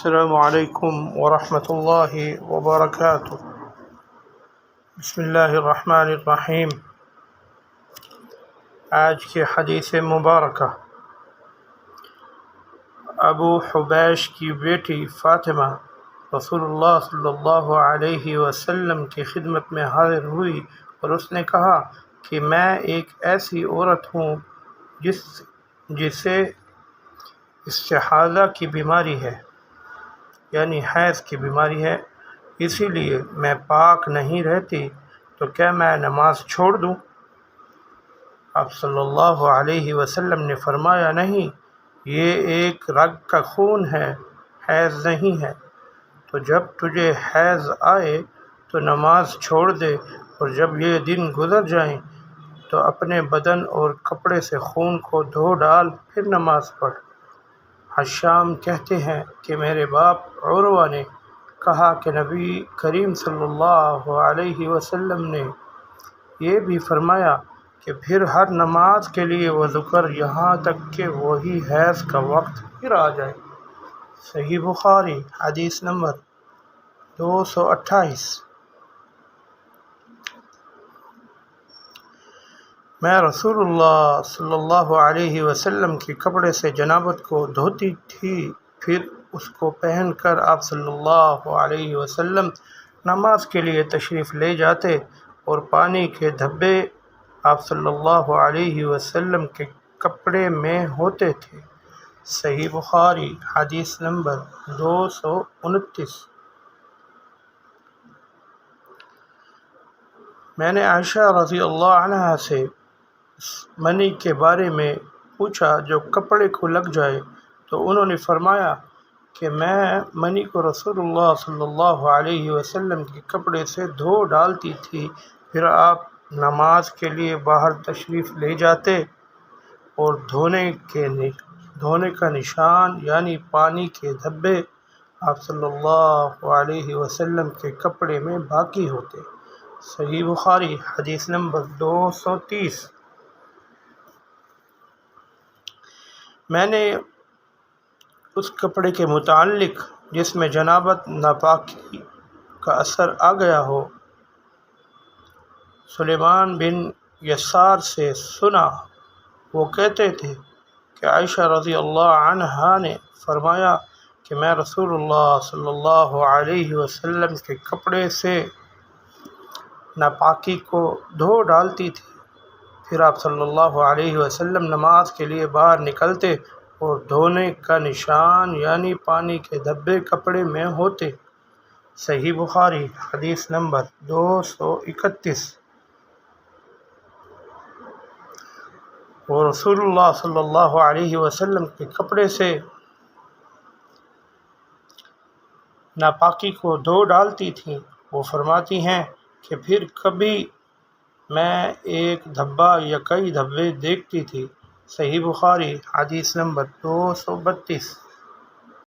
السلام علیکم ورحمۃ اللہ وبرکاتہ۔ بسم اللہ الرحمن الرحیم۔ آج کی حدیث مبارکہ ابو حبیش کی بیٹی فاطمہ رسول اللہ صلی اللہ علیہ وسلم کی خدمت میں حاضر ہوئی اور اس نے کہا کہ میں ایک ایسی عورت ہوں جسے استحاضہ کی بیماری ہے، یعنی حیض کی بیماری ہے، اسی لیے میں پاک نہیں رہتی، تو کیا میں نماز چھوڑ دوں؟ آپ صلی اللہ علیہ وسلم نے فرمایا، نہیں، یہ ایک رگ کا خون ہے، حیض نہیں ہے، تو جب تجھے حیض آئے تو نماز چھوڑ دے، اور جب یہ دن گزر جائیں تو اپنے بدن اور کپڑے سے خون کو دھو ڈال، پھر نماز پڑھ۔ حشام کہتے ہیں کہ میرے باپ عروہ نے کہا کہ نبی کریم صلی اللہ علیہ وسلم نے یہ بھی فرمایا کہ پھر ہر نماز کے لیے وضو کر، یہاں تک کہ وہی حیض کا وقت پھر آ جائے۔ صحیح بخاری حدیث نمبر 228۔ میں رسول اللہ صلی اللہ علیہ وسلم کے کپڑے سے جنابت کو دھوتی تھی، پھر اس کو پہن کر آپ صلی اللہ علیہ وسلم نماز کے لیے تشریف لے جاتے، اور پانی کے دھبے آپ صلی اللہ علیہ وسلم کے کپڑے میں ہوتے تھے۔ صحیح بخاری حدیث نمبر 229۔ میں نے عائشہ رضی اللہ عنہا سے منی کے بارے میں پوچھا جو کپڑے کو لگ جائے، تو انہوں نے فرمایا کہ میں منی کو رسول اللہ صلی اللہ علیہ وسلم کے کپڑے سے دھو ڈالتی تھی، پھر آپ نماز کے لیے باہر تشریف لے جاتے، اور دھونے کا نشان یعنی پانی کے دھبے آپ صلی اللہ علیہ وسلم کے کپڑے میں باقی ہوتے۔ صحیح بخاری حدیث نمبر 230۔ میں نے اس کپڑے کے متعلق جس میں جنابت ناپاکی کا اثر آ گیا ہو سلیمان بن یسار سے سنا۔ وہ کہتے تھے کہ عائشہ رضی اللہ عنہا نے فرمایا کہ میں رسول اللہ صلی اللہ علیہ وسلم کے کپڑے سے ناپاکی کو دھو ڈالتی تھی، پھر آپ صلی اللہ علیہ وسلم نماز کے لیے باہر نکلتے، اور دھونے کا نشان یعنی پانی کے دھبے کپڑے میں ہوتے۔ صحیح بخاری حدیث نمبر 231۔ وہ رسول اللہ صلی اللہ علیہ وسلم کے کپڑے سے ناپاکی کو دھو ڈالتی تھیں۔ وہ فرماتی ہیں کہ پھر کبھی میں ایک دھبا یا کئی دھبے دیکھتی تھی۔ صحیح بخاری حدیث نمبر 232۔